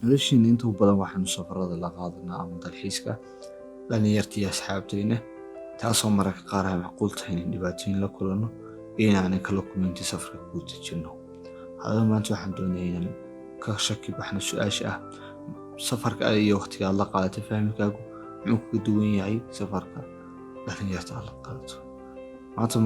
noloshiina inta badan waxaanu safarada la qaadanaa ama dalxiiska dhalinyarta iyo asxaabteyna, taasoo mararka qaar ay macquul tahay in dhibaatooyin la kulanno iyo inaanay kala kulmintii safarka ku jirno. Haddaba maanta waxaan doonayaa inaan ka shaki baxno su'aasha ah safarka iyo waqtiga aad la qaadatay fahamkaagu muxuu kaga duwan yahay safarka dhalinyarta aad la qaadato. Maanta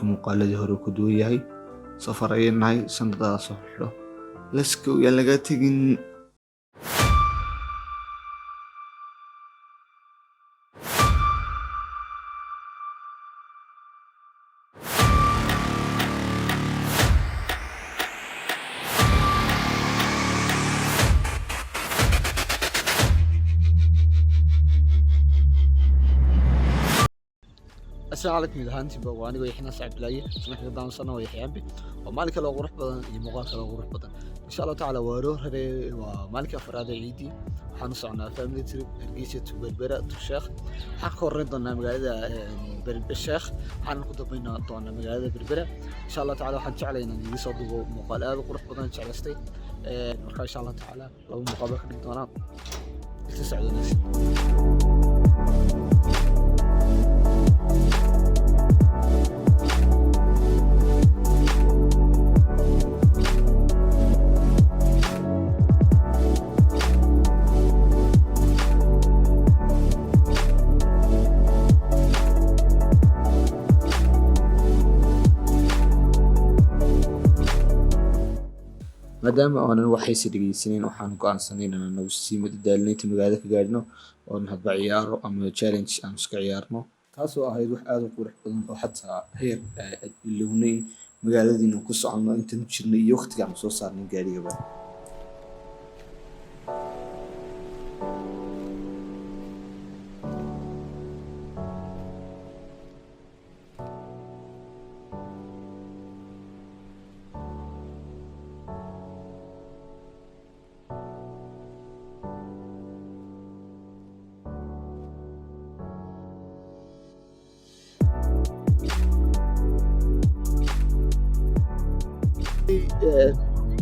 muuqaaladii hore ku duwan yahay safar ayay nahay sanadadaa soo xidho let's go yaan laga tegin. السلام عليكم إذا هانتي وأنا ويا حنا سعد بلاي سنة كذا دام سنة ويا حيابي ومالك لو غرف بدن يمغاك لو غرف بدن إن شاء الله تعالى وروح هذي ومالك أفراد عيدي حنصعنا فاميلي تريب هرقيسة بربرة الشيخ حقو الرضا مقالة بالشيخ حنقضى بينا طعنا مقالة بربرة إن شاء الله تعالى حنجعل إن يصدقوا مقالات وغرف بدن شعلستي مركا إن شاء الله تعالى لو مقابلة كنتونا تسعدوا الناس. maadaama aanan waxaysi dhageysaneyn waxaan go'aansanay inaan nagu sii madadaalinta magaalada ka gaadhno oo hadba ciyaaro ama challenge aan iska ciyaarno, taasoo ahayd wax aad u qurux badan oo xataa heer ilownay magaaladiina ku soconno intaan jirnay iyo waqtiga aan soo saarnay gaarigaba.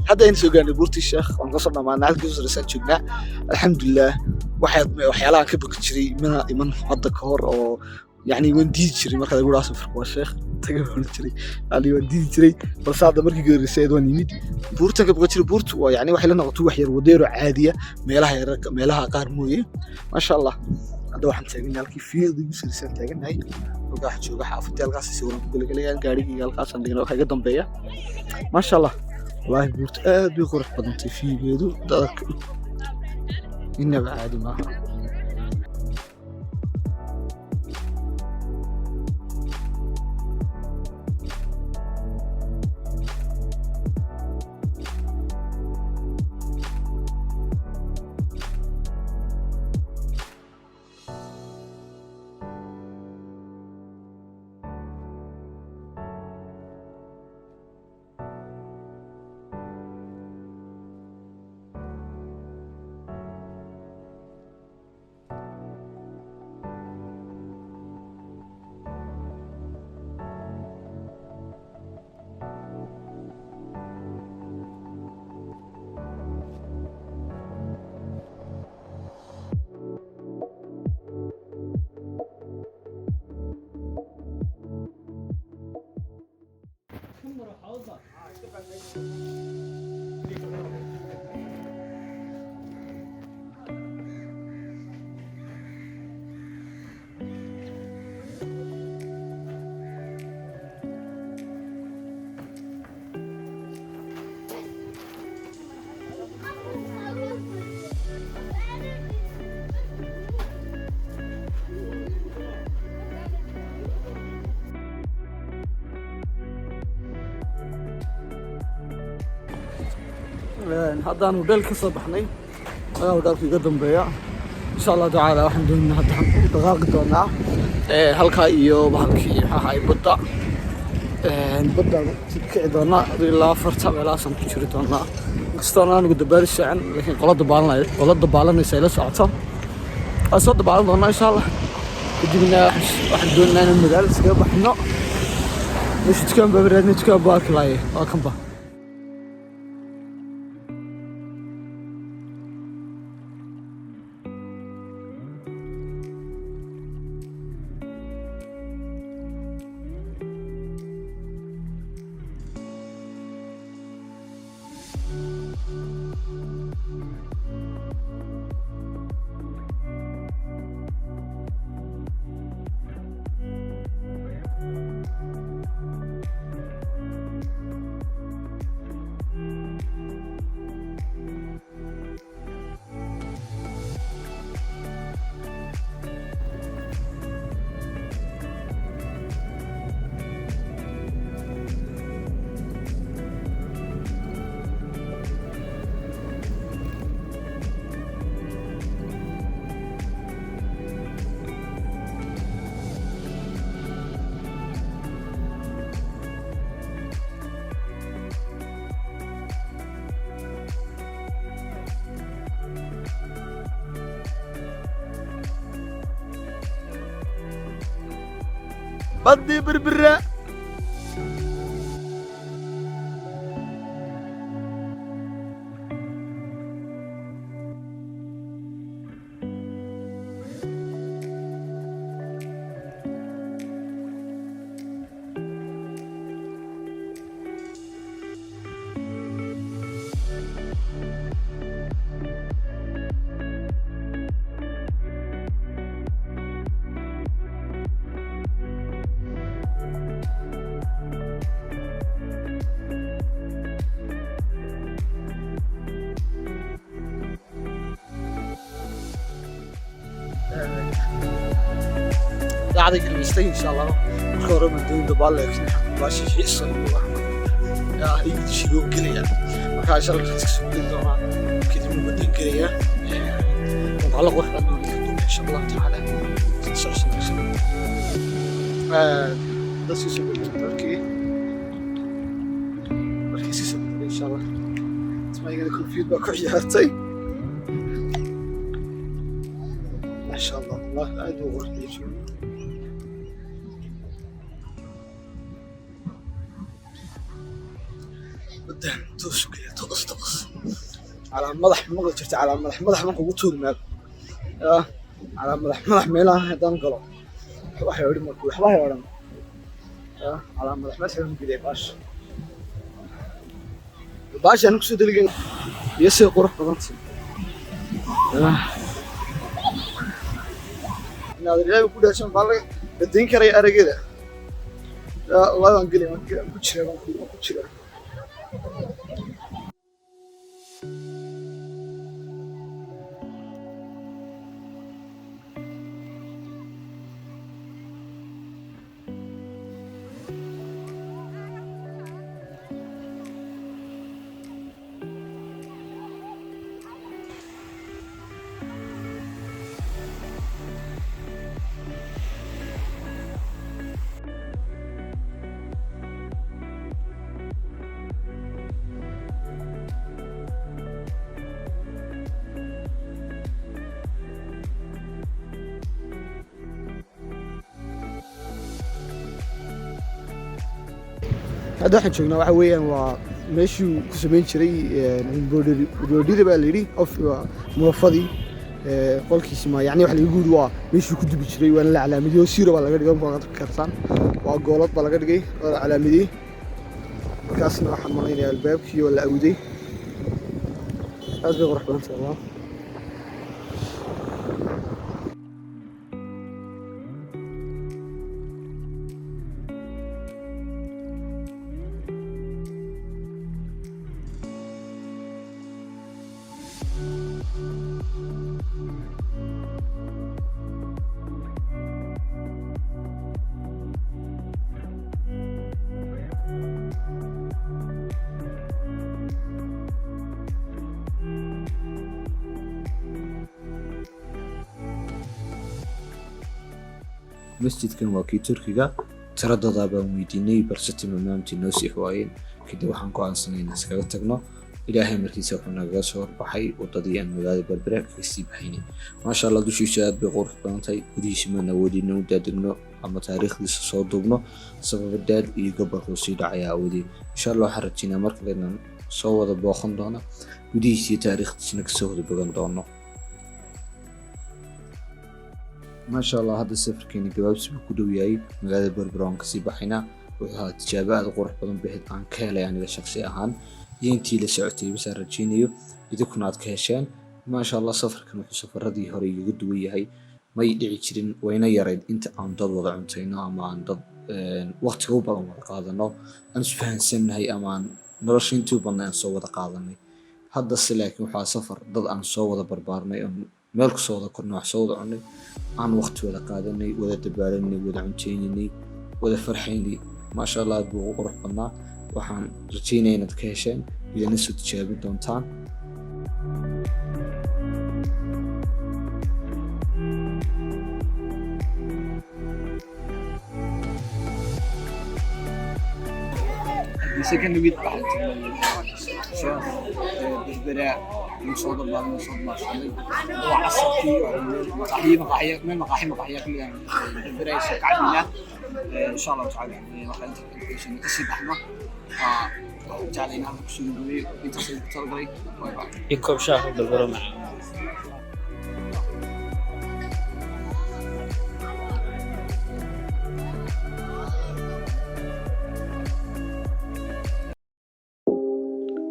hadda aynu soo gaarnay buurtii sheekh waan ka soo dhamaanay halkii soo sareysan joognaa alxamdulillaah. waxyaalahan ka baqi jiray iman hadda ka hor oo yani waan diidi jiray marka lagu dhaafo safarka waa sheekh taga waan jiray waan diidi jiray balse hadda markii geerisay waan yimid buurtan ka baqi jiray. buurtu waa yani waxay la noqotay wax yar wadeero caadiya meelaha qaar mooye maasha Allah. hadda waxaan taaganahay halkii fiiqdi ugu sareysan taaganahay halkaas jooga xaafadda halkaas si wanaag ku galgalayaan gaarigii halkaas aan dhigno waxa ka dambeeya maasha Allah. والله بورت بيخرج بدنتي في بيدو دارك إنه عادي ما haddaan hodheel ka soo baxnay ayaa hodheelkii iga dambeeya insha Allah tacaala waxaan doonaa haddaan dhaqaaqi doonaa halkaa iyo bahalkii maxaa ahay badda kici doonaa ilaa 4 meelahaasaan ku jiri doonaa kastoona anigu dabaali saacan laakiin qola dabaalanaysa ila socoto waan soo dabaalan doonaa insha Allah. kadibna waxaan doonaa inaan magaalada iskaga baxno meesha dukaan baa baraadna dukaan baa arkilaaye waa kanba badii berbera قاعد جلستي ان شاء الله كورة من دون دبال لكن ماشي شيء صنع يا هي تشيلون كليا ما شاء الله تكسب دونا كذا من بدين كليا متعلق واحد ان شاء الله تعالى تسعسن بس يسوي تركي مركز يسوي ان شاء الله ما يقدر فيدباك وحياتي ما شاء الله الله ادعو غرفي شو قدام توش كذا تقص على مدح مقل جرت على مدح منك وطول مال على مدح ميلها هدان قلو waxay oran markuu waxba oran على مدح xun gidey baash aan ku soo dalgay yeesay qurux badan inaad ilaahay ku dhaashan baa badin karay arageeda waan gelay ku jira هذا واحد شغلنا waxa weeyaan waa meeshii ku sameyn jiray embroidery baa leeyahay of muwafadi qolkiisa ma yani waxa lagu guud waa meeshii ku dubi jiray waan la calaamadiyo siiro baa laga dhigay baa karsan waa goolad baa laga dhigay oo calaamadiyo markaasna waxa malaynayaa albaabkii wala awday aad bay qurux badan tahay masjidkan waa kii Turkiga tiradooda baan weydiinay balse tilmaamtii noo sii waayeen kadib waxaan go'aansanay in iskaga tagno ilaahay markiisa wuxuu naga soo baxay wadadii aan magaalada Berbera ka sii baxaynay maasha Allah dushiisa aad bay qurux badan tahay gudihiisa ma nawadino daadagno ama taariikhdiisa soo duubno sabab daad iyo gobolka sii dhacaya awdii insha Allah waxaan rajaynaa markale inaan soo wada booqan doono gudihiisa iyo taariikhdiisa ka soo wada bogan doono ما شاء الله هذا السفر كان جواب سبب كدوياي مقالة بربران كسي بحنا وهذا تجابات قرح بدن بهد عن كهلا يعني لشخصي أهان ينتي لسعتي بس رجينيو إذا كنا كهشان ما شاء الله سفر كانوا سفر ردي هري قدوياي ما يدعي كرين وين يريد أنت عن ضد وضع عمتينا أما عن ضد وقت هو بقى قاضنا أنا سبحان سن هاي أمان نرشين تو بنا نسوي قاضني هذا السلاك وحا سفر ضد أن نسوي بربارنا meelku soo wada korno wax soo wada cunay aan waqti wada qaadanay wada dabaalanay wada cunteynay wada farxaynay ma sha Allah buu qurux badnaa waxaan rajaynayaa inaad ka hesheen idin soo tijaabin doontaan second with Berbera نصوت الله نصوت ما شاء الله وعصرتي مقاحية مقاحية من مقاحية كلها البراي قعدنا إن شاء الله تعالى يعني راح نتكلم كسي بحنا جعلنا كسي بيتصل تلقي يكوب شاف بالبرو مع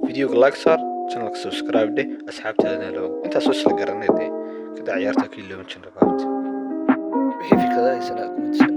فيديوga like saar channelka subscribe dheh asxaabtaadana loo intaas oo isla garanay dee kada ciyaarta kii loo jin rabaabta wixii fikradaha isla comment